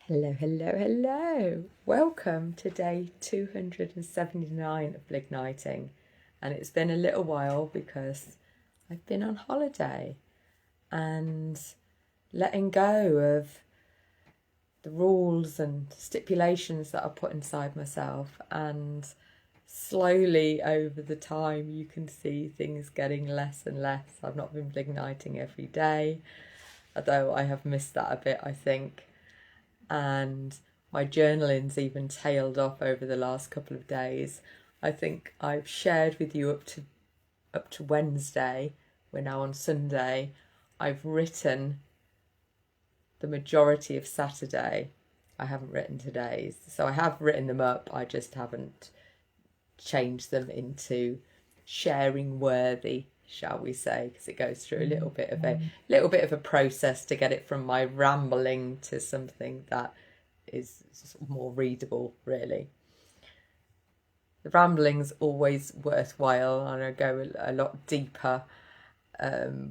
Hello, hello, hello. Welcome to day 279 of BLIGNITING. And it's been a little while because I've been on holiday and letting go of the rules and stipulations that I put inside myself. And slowly over the time you can see things getting less and less. I've not been BLIGNITING every day, although I have missed that a bit, I think. And my journaling's even tailed off over the last couple of days. I think I've shared with you up to Wednesday. We're now on Sunday. I've written the majority of Saturday. I haven't written today's. So I have written them up. I just haven't changed them into sharing worthy, shall we say, because it goes through a little bit of a process to get it from my rambling to something that is more readable, really. The rambling's always worthwhile, and I go a lot deeper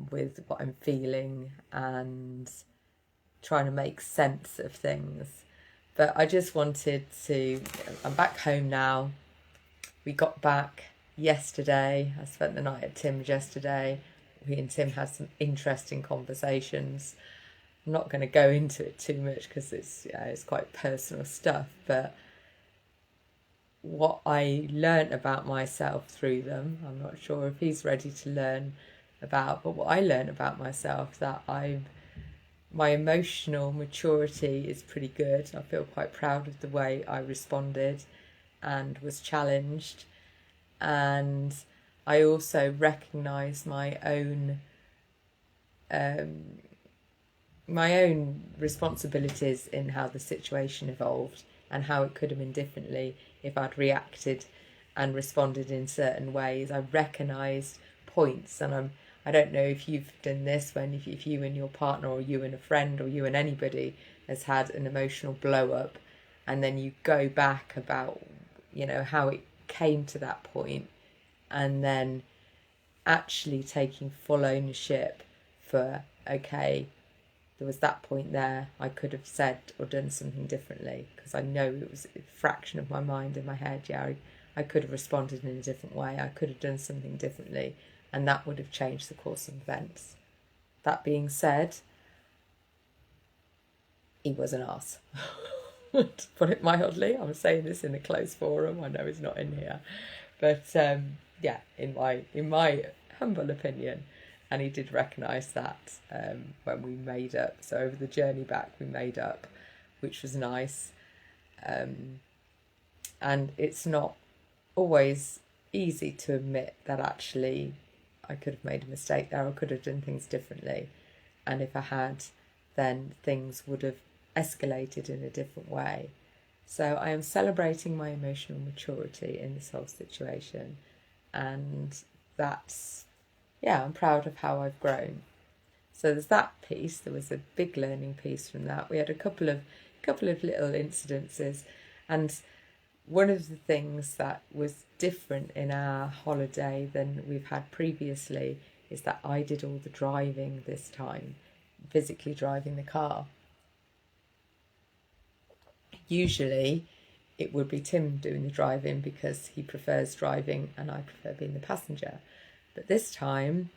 with what I'm feeling and trying to make sense of things. But I just wanted to, I'm back home now. We got back yesterday. I spent the night at Tim's yesterday. We and Tim had some interesting conversations. I'm not going to go into it too much because it's quite personal stuff, but what I learnt about myself through them, I'm not sure if he's ready to learn about, but what I learnt about myself, that my emotional maturity is pretty good. I feel quite proud of the way I responded and was challenged. And I also recognise my own responsibilities in how the situation evolved and how it could have been differently if I'd reacted and responded in certain ways. I recognised points, and I don't know if you've done this, when if you and your partner, or you and a friend, or you and anybody has had an emotional blow up, and then you go back about how it came to that point, and then actually taking full ownership for, okay, there was that point there, I could have said or done something differently, because I know it was a fraction of my mind in my head. I could have responded in a different way, I could have done something differently, and that would have changed the course of events. That being said, he was an arse. To put it mildly. I'm saying this in a closed forum. I know he's not in here, but in my humble opinion, and he did recognise that when we made up. So over the journey back, we made up, which was nice. And it's not always easy to admit that actually I could have made a mistake there. I could have done things differently, and if I had, then things would have escalated in a different way. So I am celebrating my emotional maturity in this whole situation, and that's, I'm proud of how I've grown. So there's that piece. There was a big learning piece from that. We had a couple of little incidences, and one of the things that was different in our holiday than we've had previously is that I did all the driving this time, physically driving the car. Usually it would be Tim doing the driving because he prefers driving and I prefer being the passenger. But this time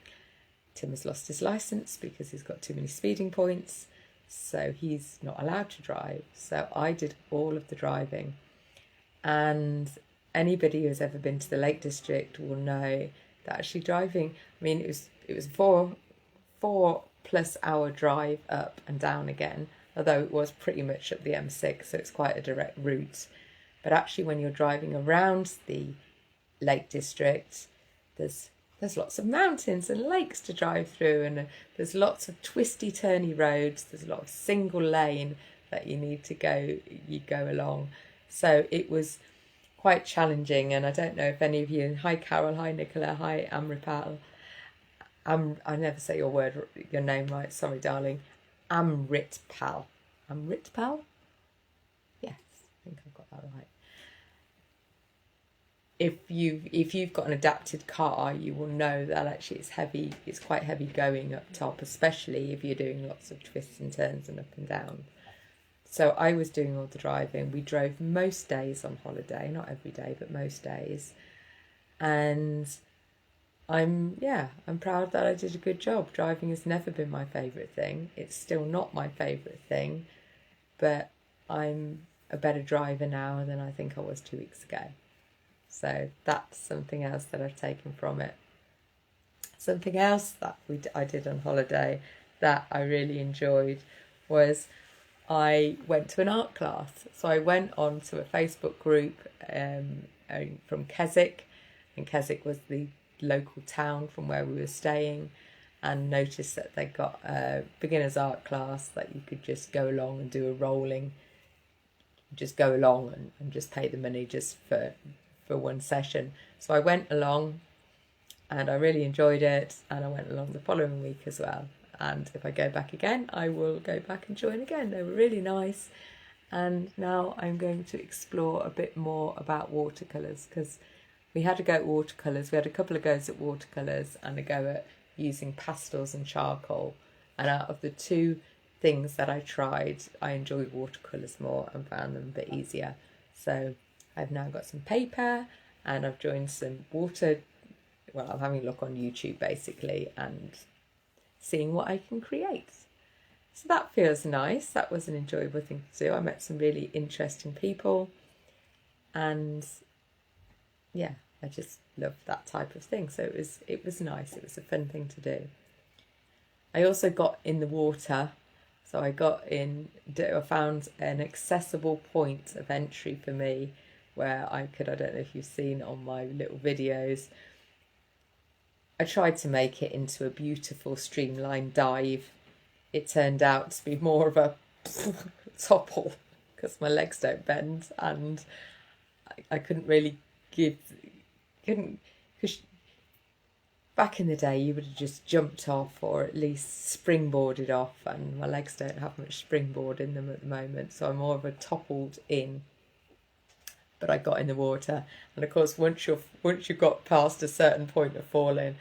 Tim has lost his licence because he's got too many speeding points, so he's not allowed to drive. So I did all of the driving. And anybody who's ever been to the Lake District will know that actually driving, it was a 4+ hour drive up and down again, although it was pretty much up the M6, so it's quite a direct route. But actually when you're driving around the Lake District, there's lots of mountains and lakes to drive through, and there's lots of twisty turny roads. There's a lot of single lane that you go along. So it was quite challenging, and I don't know if any of you, hi Carol, hi Nicola, hi Amripal, I never say your name right, sorry darling, Amritpal. Yes, I think I've got that right. If you've got an adapted car, you will know that actually it's quite heavy going up top, especially if you're doing lots of twists and turns and up and down. So I was doing all the driving. We drove most days on holiday, not every day, but most days. And I'm proud that I did a good job. Driving has never been my favourite thing. It's still not my favourite thing, but I'm a better driver now than I think I was 2 weeks ago. So that's something else that I've taken from it. Something else that I did on holiday that I really enjoyed was I went to an art class. So I went on to a Facebook group from Keswick, and Keswick was the local town from where we were staying, and noticed that they got a beginner's art class that you could just go along and do a rolling, just go along and just pay the money just for one session. So I went along and I really enjoyed it, and I went along the following week as well. And if I go back again, I will go back and join again. They were really nice. And now I'm going to explore a bit more about watercolours, because we had a go at watercolours. We had a couple of goes at watercolours and a go at using pastels and charcoal. And out of the two things that I tried, I enjoyed watercolours more and found them a bit easier. So I've now got some paper and I've joined some water. Well, I'm having a look on YouTube basically and seeing what I can create. So that feels nice. That was an enjoyable thing to do. I met some really interesting people, and yeah, I just love that type of thing. So it was nice. It was a fun thing to do. I also got in the water. So I found an accessible point of entry for me where I don't know if you've seen on my little videos, I tried to make it into a beautiful streamlined dive. It turned out to be more of a topple because my legs don't bend, and I couldn't really because back in the day you would have just jumped off or at least springboarded off, and my legs don't have much springboard in them at the moment, so I'm more of a toppled in. But I got in the water, and of course once you've got past a certain point of falling,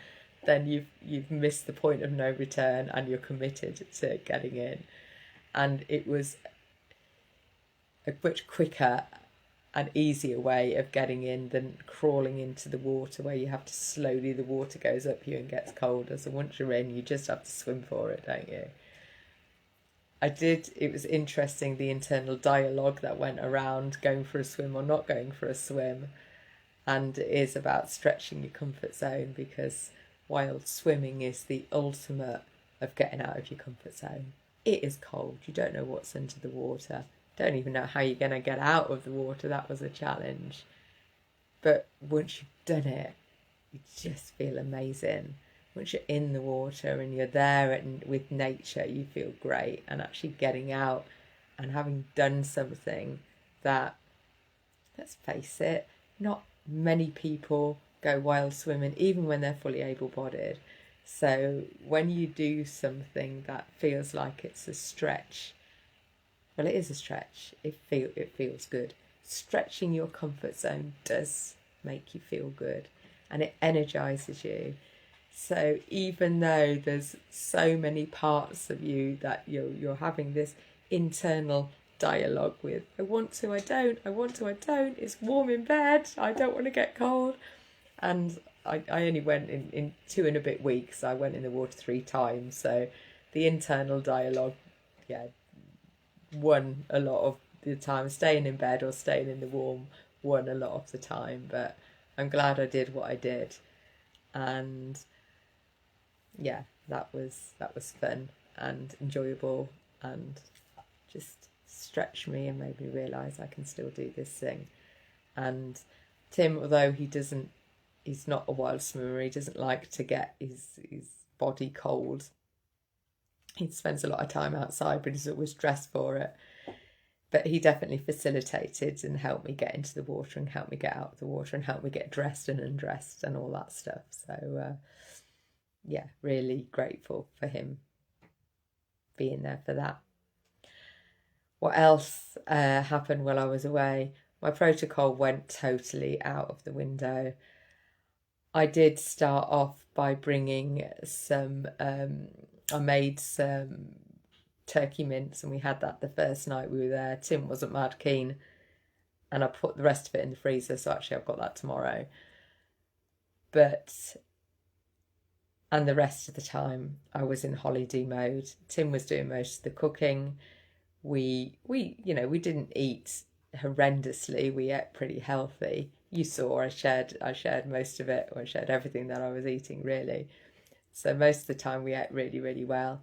then you've missed the point of no return and you're committed to getting in. And it was a much quicker and easier way of getting in than crawling into the water, where you have to slowly, the water goes up you and gets colder. So once you're in, you just have to swim for it, don't you? It was interesting, the internal dialogue that went around going for a swim or not going for a swim. And it is about stretching your comfort zone, because while swimming is the ultimate of getting out of your comfort zone, it is cold. You don't know what's under the water. Don't even know how you're going to get out of the water. That was a challenge. But once you've done it, you just feel amazing. Once you're in the water and you're there and with nature, you feel great. And actually getting out and having done something that, let's face it, not many people go wild swimming, even when they're fully able-bodied. So when you do something that feels like it's a stretch, well, it is a stretch. It feels good. Stretching your comfort zone does make you feel good, and it energizes you. So even though there's so many parts of you that you're having this internal dialogue with, I want to, I don't, I want to, I don't, it's warm in bed, I don't want to get cold. And I only went in 2 and a bit weeks. I went in the water 3 times. So the internal dialogue, won a lot of the time. Staying in bed or staying in the warm won a lot of the time. But I'm glad I did what I did. And yeah, that was fun and enjoyable, and just stretched me and made me realise I can still do this thing. And Tim, although he's not a wild swimmer, he doesn't like to get his body cold. He spends a lot of time outside, but he's always dressed for it. But he definitely facilitated and helped me get into the water and helped me get out of the water and helped me get dressed and undressed and all that stuff. So, yeah, really grateful for him being there for that. What else happened while I was away? My protocol went totally out of the window. I did start off by bringing some, I made some turkey mince, and we had that the first night we were there. Tim wasn't mad keen, and I put the rest of it in the freezer, so actually I've got that tomorrow. And the rest of the time I was in holiday mode. Tim was doing most of the cooking. We didn't eat horrendously. We ate pretty healthy. You saw I shared most of it, or I shared everything that I was eating, really. So most of the time we ate really, really well.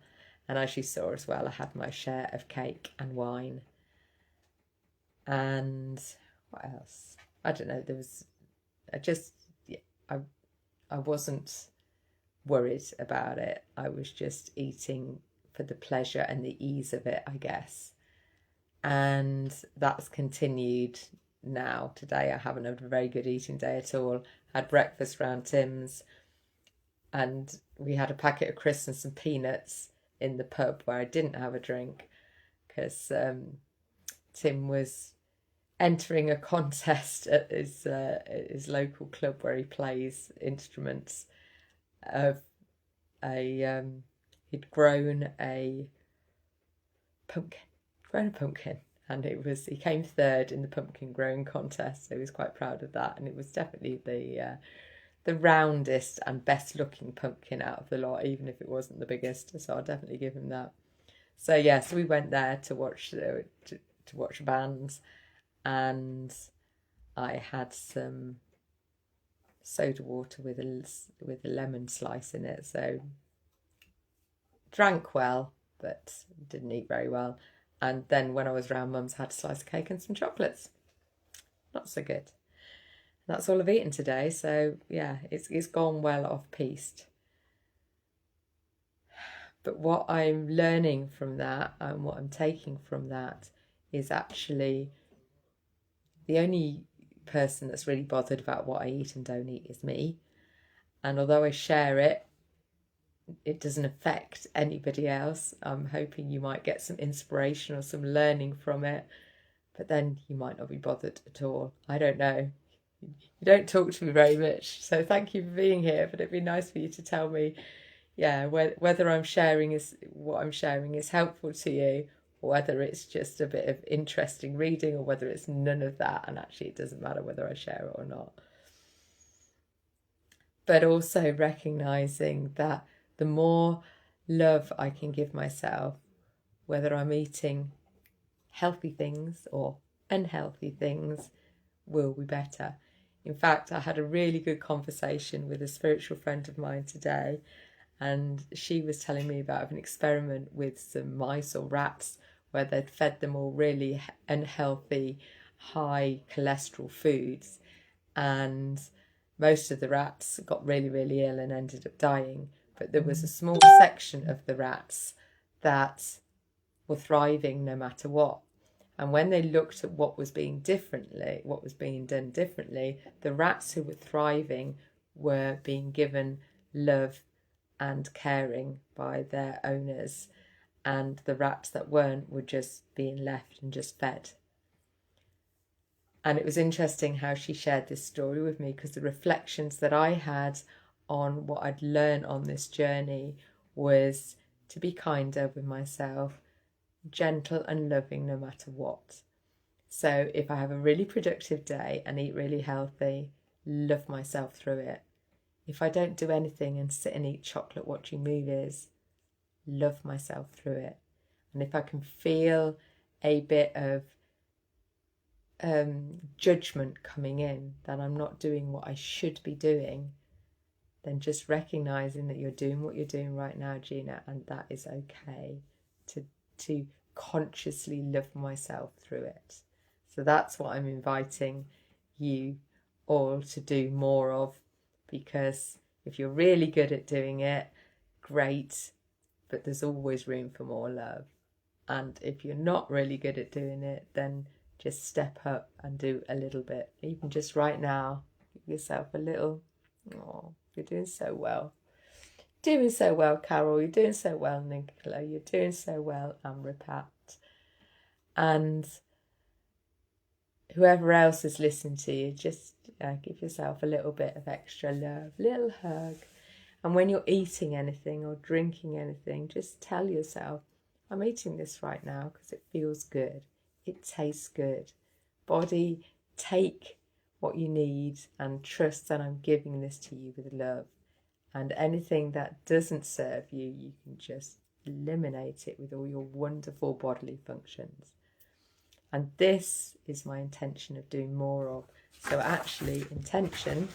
And as you saw as well, I had my share of cake and wine. And what else? I don't know. I wasn't worried about it. I was just eating for the pleasure and the ease of it, I guess. And that's continued now. Today I haven't had a very good eating day at all. Had breakfast round Tim's, and we had a packet of crisps and some peanuts in the pub where I didn't have a drink because Tim was entering a contest at his local club where he plays instruments. He'd grown a pumpkin, and he came third in the pumpkin growing contest, so he was quite proud of that. And it was definitely the roundest and best looking pumpkin out of the lot, even if it wasn't the biggest, so I'll definitely give him that. So we went there to watch bands, and I had some soda water with a lemon slice in it, so drank well but didn't eat very well. And then when I was round Mum's, I had a slice of cake and some chocolates. Not so good. That's all I've eaten today, so yeah, it's gone well off-piste. But what I'm learning from that and what I'm taking from that is actually the only person that's really bothered about what I eat and don't eat is me. And although I share it, it doesn't affect anybody else. I'm hoping you might get some inspiration or some learning from it, but then you might not be bothered at all. I don't know. You don't talk to me very much, so thank you for being here, but it'd be nice for you to tell me, whether what I'm sharing is helpful to you, or whether it's just a bit of interesting reading, or whether it's none of that, and actually it doesn't matter whether I share it or not. But also recognising that the more love I can give myself, whether I'm eating healthy things or unhealthy things, will be better. In fact, I had a really good conversation with a spiritual friend of mine today, and she was telling me about an experiment with some mice or rats where they'd fed them all really unhealthy, high cholesterol foods, and most of the rats got really, really ill and ended up dying. But there was a small section of the rats that were thriving no matter what. And when they looked at what was being done differently, the rats who were thriving were being given love and caring by their owners, and the rats that weren't were just being left and just fed. And it was interesting how she shared this story with me, because the reflections that I had on what I'd learned on this journey was to be kinder with myself, gentle and loving no matter what. So if I have a really productive day and eat really healthy, love myself through it. If I don't do anything and sit and eat chocolate watching movies, love myself through it. And if I can feel a bit of judgment coming in that I'm not doing what I should be doing, then just recognising that you're doing what you're doing right now, Gina, and that is okay, to consciously love myself through it. So that's what I'm inviting you all to do more of, because if you're really good at doing it, great, but there's always room for more love. And if you're not really good at doing it, then just step up and do a little bit. Even just right now, give yourself a little, oh, you're doing so well. Doing so well, Carol. You're doing so well, Nicola. You're doing so well, Amripat. And whoever else is listening to you, just give yourself a little bit of extra love, little hug. And when you're eating anything or drinking anything, just tell yourself, I'm eating this right now because it feels good. It tastes good. Body, take what you need and trust that I'm giving this to you with love. And anything that doesn't serve you, you can just eliminate it with all your wonderful bodily functions. And this is my intention of doing more of. So actually, intention,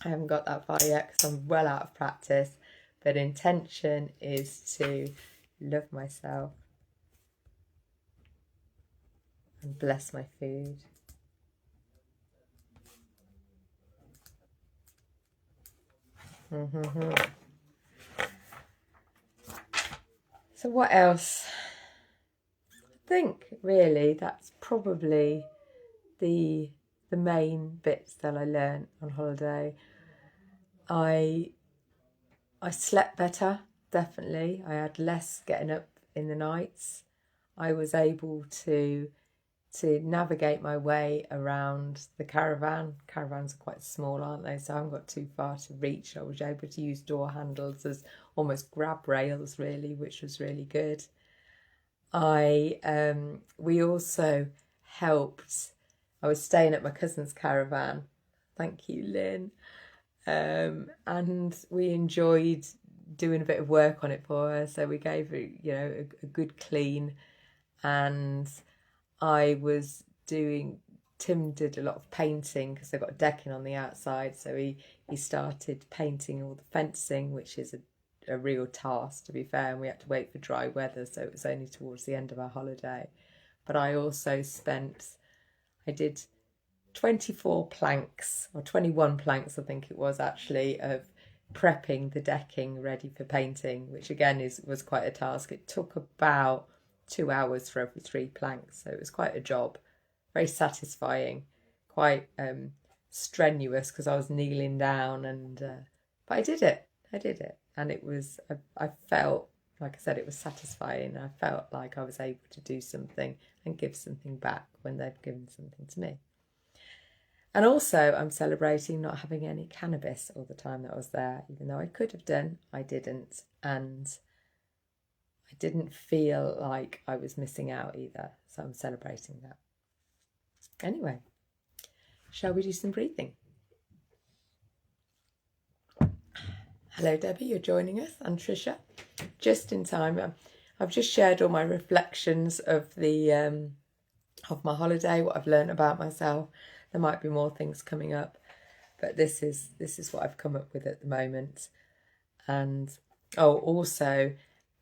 I haven't got that far yet because I'm well out of practice, but intention is to love myself and bless my food. So what else? I think really that's probably the main bits that I learned on holiday. I slept better, definitely. I had less getting up in the nights. I was able to navigate my way around the caravan. Caravans are quite small, aren't they? So I haven't got too far to reach. I was able to use door handles as almost grab rails, really, which was really good. We also helped. I was staying at my cousin's caravan. Thank you, Lynn. And we enjoyed doing a bit of work on it for her. So we gave her, a good clean. And Tim did a lot of painting because they've got decking on the outside. So he started painting all the fencing, which is a real task, to be fair. And we had to wait for dry weather. So it was only towards the end of our holiday. But I also I did 24 planks, or 21 planks, I think it was actually, of prepping the decking ready for painting, which again was quite a task. It took about 2 hours for every 3 planks, so it was quite a job. Very satisfying, quite strenuous because I was kneeling down, but I did it, and it was, I felt, like I said, it was satisfying. I felt like I was able to do something and give something back when they've given something to me. And also, I'm celebrating not having any cannabis all the time that I was there, even though I could have done, I didn't. And I didn't feel like I was missing out either. So I'm celebrating that. Anyway, shall we do some breathing? Hello, Debbie, you're joining us, and Trisha. Just in time. I've just shared all my reflections of my holiday, what I've learned about myself. There might be more things coming up, but this is what I've come up with at the moment. And also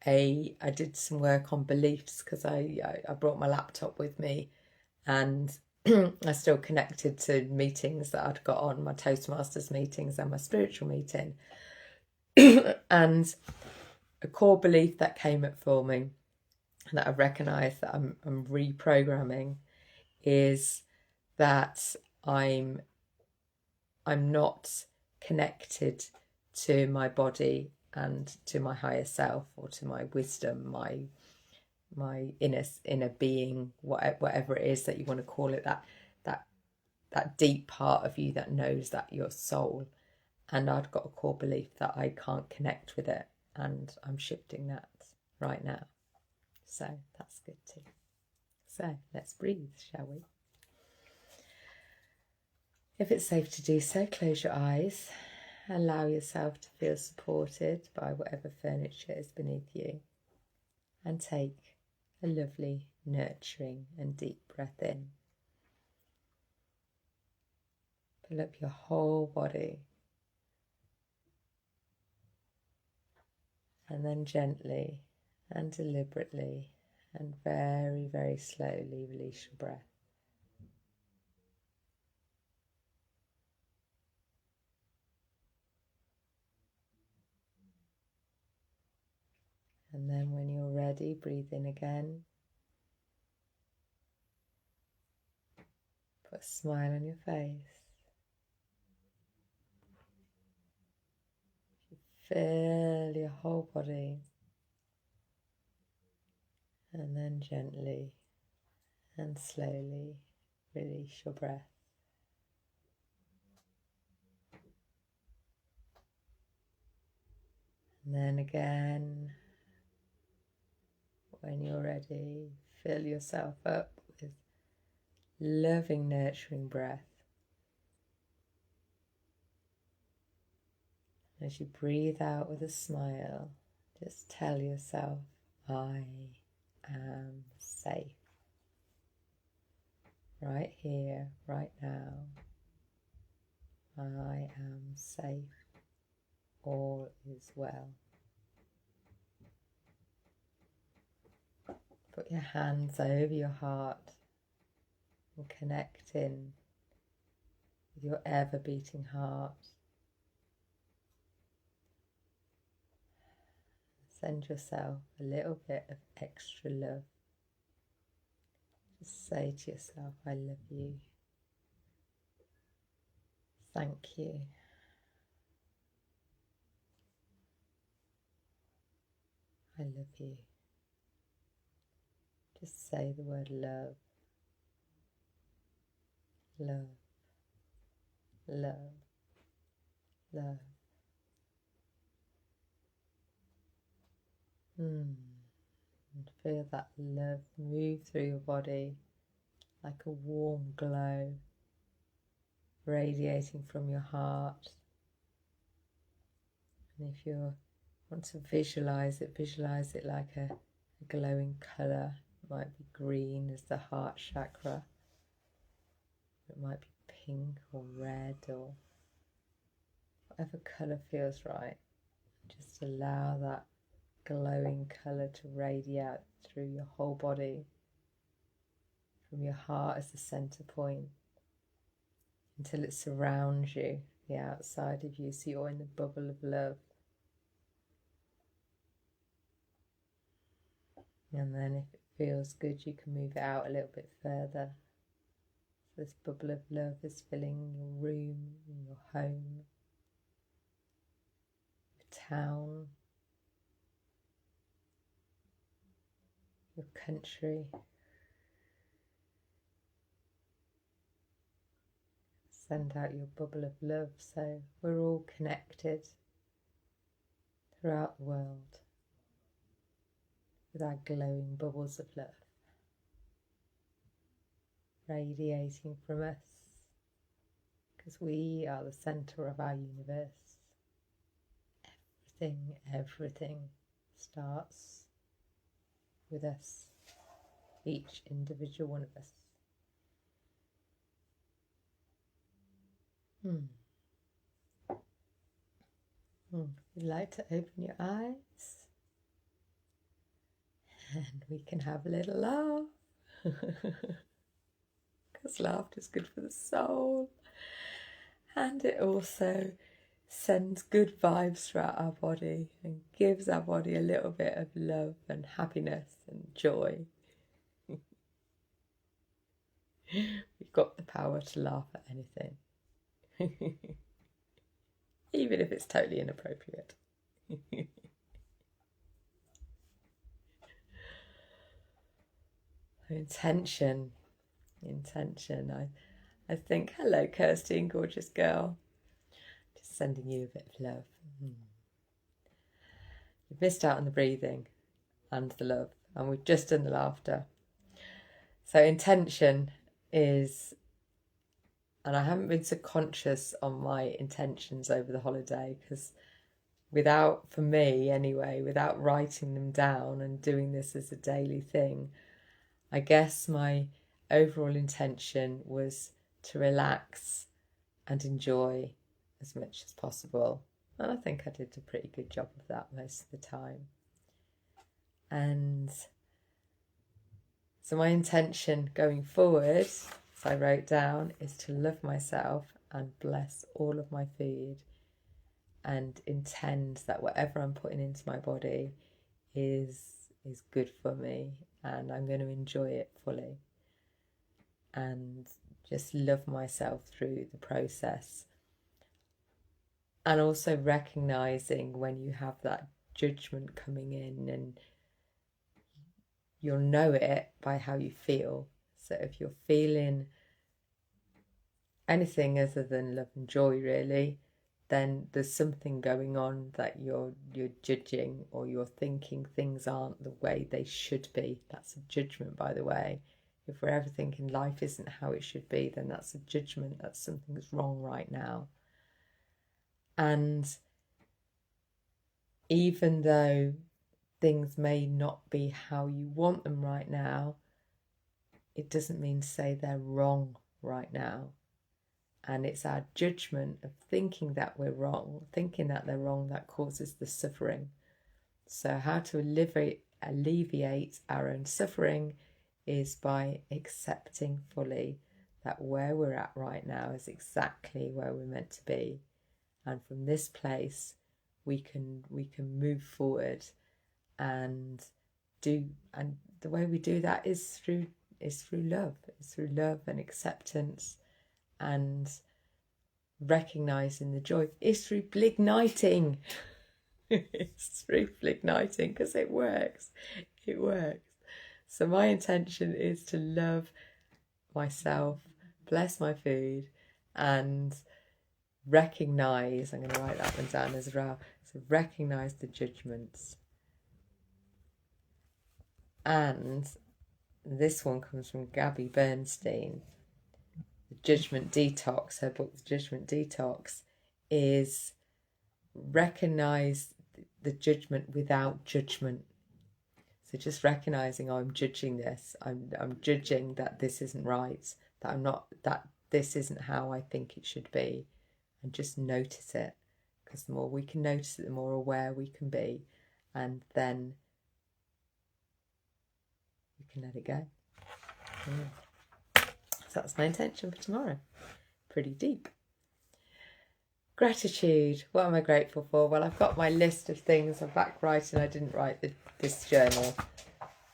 I did some work on beliefs because I brought my laptop with me, and I still connected to meetings that I'd got on, my Toastmasters meetings and my spiritual meeting. And a core belief that came up for me and that I've recognised that I'm reprogramming is that I'm not connected to my body and to my higher self, or to my wisdom, my inner being, whatever it is that you want to call it, that deep part of you that knows that your soul. And I'd got a core belief that I can't connect with it, and I'm shifting that right now. So that's good too. So let's breathe, shall we? If it's safe to do so, close your eyes. Allow yourself to feel supported by whatever furniture is beneath you. And take a lovely, nurturing and deep breath in. Fill up your whole body. And then gently and deliberately and very, very slowly release your breath. And then when you're ready, breathe in again. Put a smile on your face. Fill your whole body. And then gently and slowly release your breath. And then again, when you're ready, fill yourself up with loving, nurturing breath. As you breathe out with a smile, just tell yourself, I am safe. Right here, right now. I am safe. All is well. Put your hands over your heart and connect in with your ever-beating heart. Send yourself a little bit of extra love. Just say to yourself, I love you. Thank you. I love you. Just say the word love. Love. Love. Love. And feel that love move through your body like a warm glow radiating from your heart. And if you want to visualize it like a glowing colour. It might be green as the heart chakra. It might be pink or red or whatever colour feels right. Just allow that glowing colour to radiate through your whole body, from your heart as the centre point, until it surrounds you, the outside of you, so you're in the bubble of love. And then if it feels good, you can move it out a little bit further. So this bubble of love is filling your room, your home, your town, your country. Send out your bubble of love so we're all connected throughout the world with our glowing bubbles of love radiating from us, because we are the centre of our universe. Everything starts with us, each individual one of us. Would you like to open your eyes? And we can have a little laugh. Because laughter is good for the soul. And it also sends good vibes throughout our body and gives our body a little bit of love and happiness and joy. We've got the power to laugh at anything. Even if it's totally inappropriate. Intention. I think, hello Kirsty, gorgeous girl. Just sending you a bit of love. You've missed out on the breathing and the love, and we've just done the laughter. So intention is, and I haven't been so conscious on my intentions over the holiday, because for me anyway, without writing them down and doing this as a daily thing, I guess my overall intention was to relax and enjoy as much as possible. And I think I did a pretty good job of that most of the time. And so my intention going forward, as I wrote down, is to love myself and bless all of my food, and intend that whatever I'm putting into my body is good for me, and I'm going to enjoy it fully, and just love myself through the process. And also recognising when you have that judgment coming in, and you'll know it by how you feel. So if you're feeling anything other than love and joy, really, then there's something going on that you're judging, or you're thinking things aren't the way they should be. That's a judgment, by the way. If we're ever thinking life isn't how it should be, then that's a judgment that something's wrong right now. And even though things may not be how you want them right now, it doesn't mean to say they're wrong right now. And it's our judgment of thinking that we're wrong, thinking that they're wrong, that causes the suffering. So how to alleviate our own suffering is by accepting fully that where we're at right now is exactly where we're meant to be. And from this place, we can move forward and the way we do that is through love. It's through love and acceptance and recognizing the joy. It's through BLIGNITING. It's through BLIGNITING, because it works. It works. So my intention is to love myself, bless my food, and recognize, I'm going to write that one down as well, so recognize the judgments. And this one comes from Gabby Bernstein. The Judgment Detox, her book, The Judgment Detox, is recognize the judgment without judgment. So just recognizing, I'm judging this. I'm judging that this isn't right, that this isn't how I think it should be. And just notice it, because the more we can notice it, the more aware we can be, and then we can let it go. So that's my intention for tomorrow. Pretty deep. Gratitude. What am I grateful for? Well, I've got my list of things. I'm back writing. I didn't write this journal.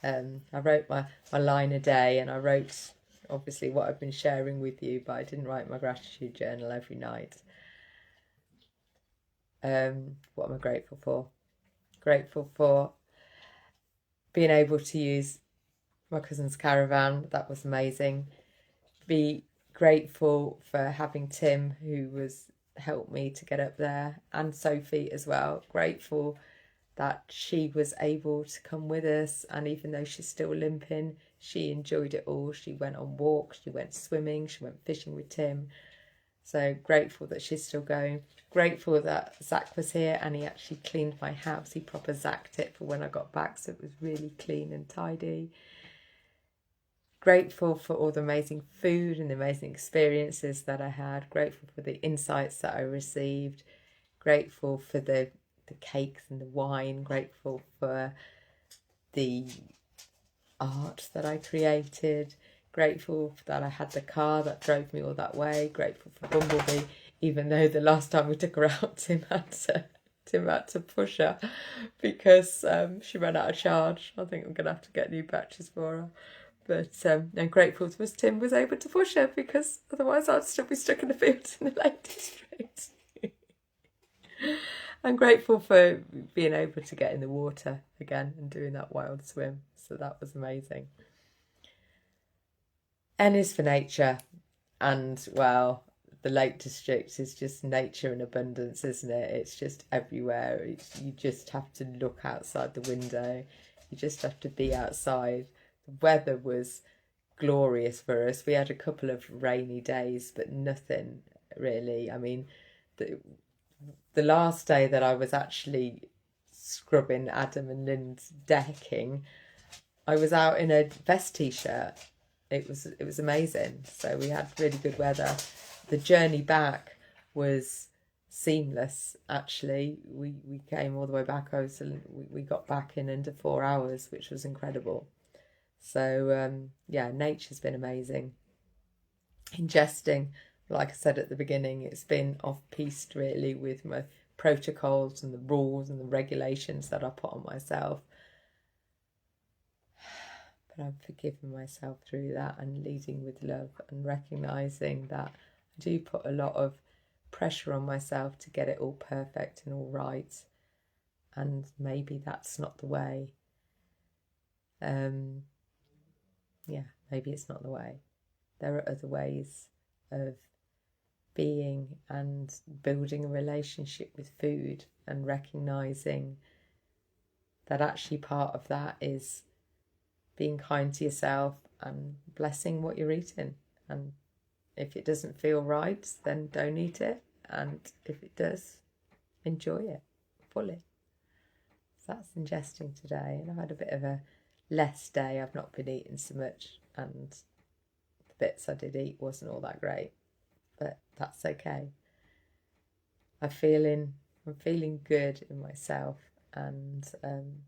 I wrote my line a day, and I wrote obviously what I've been sharing with you, but I didn't write my gratitude journal every night. What am I grateful for? Grateful for being able to use my cousin's caravan. That was amazing. Be grateful for having Tim, who helped me to get up there, and Sophie as well. Grateful that she was able to come with us, and even though she's still limping, she enjoyed it all. She went on walks, she went swimming, she went fishing with Tim. So grateful that she's still going. Grateful that Zach was here and he actually cleaned my house. He proper Zacked it for when I got back, so it was really clean and tidy. Grateful for all the amazing food and the amazing experiences that I had. Grateful for the insights that I received. Grateful for the cakes and the wine. Grateful for the art that I created. Grateful that I had the car that drove me all that way. Grateful for Bumblebee, even though the last time we took her out, Tim had to push her because she ran out of charge. I think I'm going to have to get new batteries for her. But I'm grateful because Tim was able to push her, because otherwise I'd still be stuck in the fields in the Lake District. I'm grateful for being able to get in the water again and doing that wild swim. So that was amazing. N is for nature. And, well, the Lake District is just nature in abundance, isn't it? It's just everywhere. You just have to look outside the window. You just have to be outside. The weather was glorious for us. We had a couple of rainy days, but nothing really. I mean, the last day that I was actually scrubbing Adam and Lynn's decking, I was out in a vest t-shirt. It was amazing. So we had really good weather. The journey back was seamless, actually. We came all the way back. We got back in under 4 hours, which was incredible. So yeah, nature's been amazing. Ingesting, like I said at the beginning, it's been off-piste really with my protocols and the rules and the regulations that I put on myself. But I'm forgiving myself through that and leading with love and recognising that I do put a lot of pressure on myself to get it all perfect and all right. And maybe that's not the way. Yeah, maybe it's not the way. There are other ways of being and building a relationship with food, and recognizing that actually part of that is being kind to yourself and blessing what you're eating. And if it doesn't feel right, then don't eat it. And if it does, enjoy it fully. So that's ingesting today. And I've had a bit of a less day. I've not been eating so much, and the bits I did eat wasn't all that great, but that's okay. I'm feeling good in myself, and I'm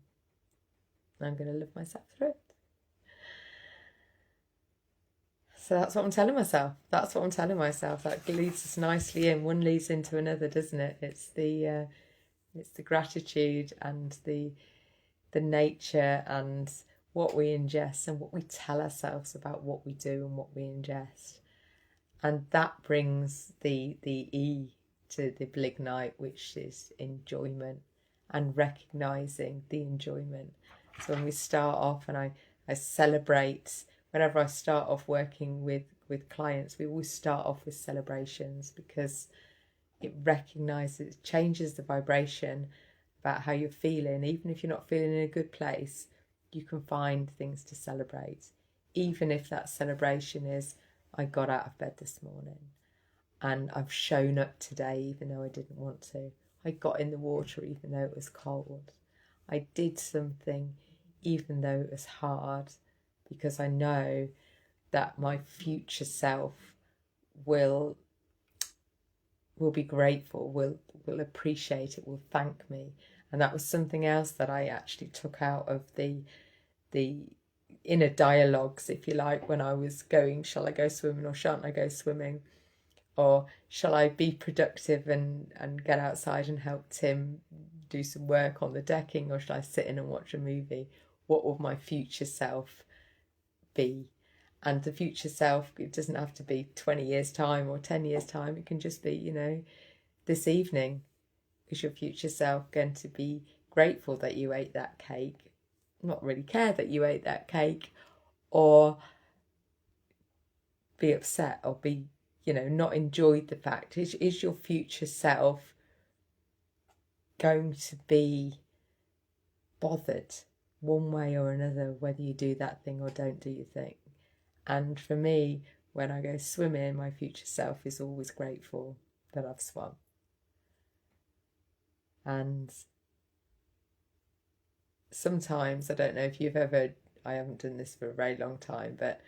going to love myself through it. So that's what I'm telling myself. That leads us nicely in. One leads into another, doesn't it? It's the gratitude and the nature and what we ingest and what we tell ourselves about what we do and what we ingest. And that brings the E to the BLIGNITE, which is enjoyment and recognising the enjoyment. So when we start off, and I celebrate, whenever I start off working with clients, we always start off with celebrations, because it recognises, changes the vibration about how you're feeling. Even if you're not feeling in a good place, you can find things to celebrate. Even if that celebration is, I got out of bed this morning and I've shown up today even though I didn't want to. I got in the water even though it was cold. I did something even though it was hard, because I know that my future self will be grateful, will appreciate it, will thank me. And that was something else that I actually took out of the inner dialogues, if you like, when I was going, shall I go swimming or shan't I go swimming? Or shall I be productive and get outside and help Tim do some work on the decking? Or shall I sit in and watch a movie? What will my future self be? And the future self, it doesn't have to be 20 years time or 10 years time. It can just be, this evening. Is your future self going to be grateful that you ate that cake? Not really care that you ate that cake, or be upset, or be, not enjoy the fact? Is your future self going to be bothered one way or another whether you do that thing or don't do your thing? And for me, when I go swimming, my future self is always grateful that I've swum. And sometimes, I don't know if you've ever, I haven't done this for a very long time, but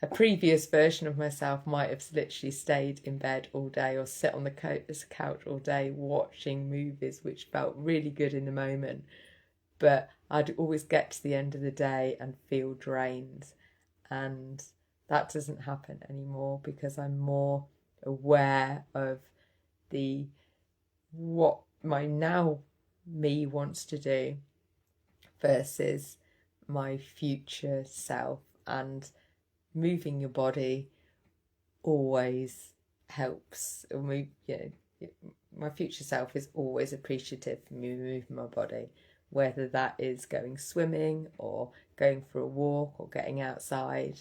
a previous version of myself might have literally stayed in bed all day or sit on the couch all day watching movies, which felt really good in the moment. But I'd always get to the end of the day and feel drained. And that doesn't happen anymore, because I'm more aware of what my now me wants to do versus my future self. And moving your body always helps. My future self is always appreciative for me moving my body, whether that is going swimming or going for a walk or getting outside.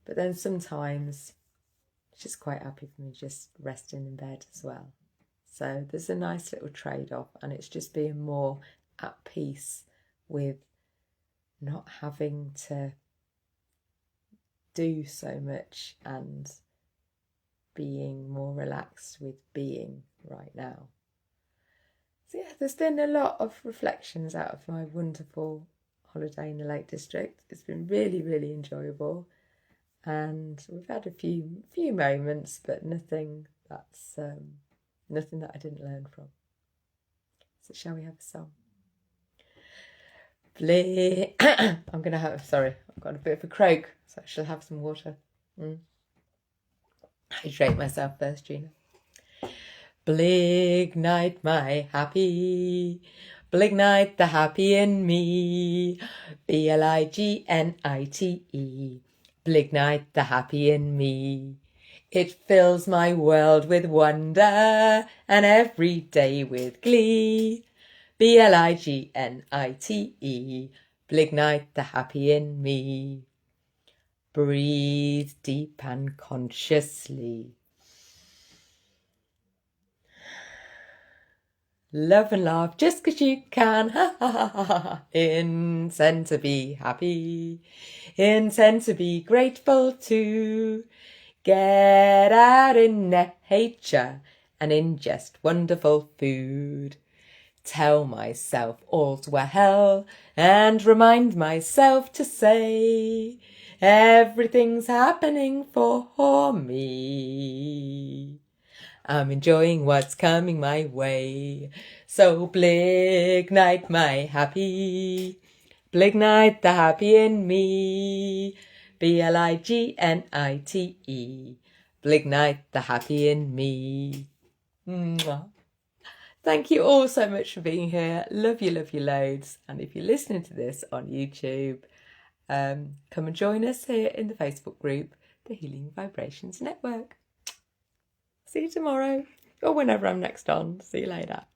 But then sometimes it's just quite happy for me just resting in bed as well. So there's a nice little trade-off, and it's just being more at peace with not having to do so much and being more relaxed with being right now. So yeah, there's been a lot of reflections out of my wonderful holiday in the Lake District. It's been really, really enjoyable, and we've had a few moments, but nothing that I didn't learn from. So shall we have a song? I'm going to have, sorry, I've got a bit of a croak, so I shall have some water. Hydrate myself first, Gina. BLIGNITE, my happy, BLIGNITE, the happy in me, BLIGNITE, BLIGNITE, the happy in me. It fills my world with wonder and every day with glee. BLIGNITE, BLIGNITE, the happy in me. Breathe deep and consciously. Love and laugh just 'cause you can. Ha ha ha ha ha. Intend to be happy. Intend to be grateful too. Get out in nature and ingest wonderful food. Tell myself all's well and remind myself to say everything's happening for me. I'm enjoying what's coming my way. So blignite my happy. Blignite the happy in me. BLIGNITE. Blignite the happy in me. Mwah. Thank you all so much for being here. Love you loads. And if you're listening to this on YouTube, come and join us here in the Facebook group, the Healing Vibrations Network. See you tomorrow, or whenever I'm next on. See you later.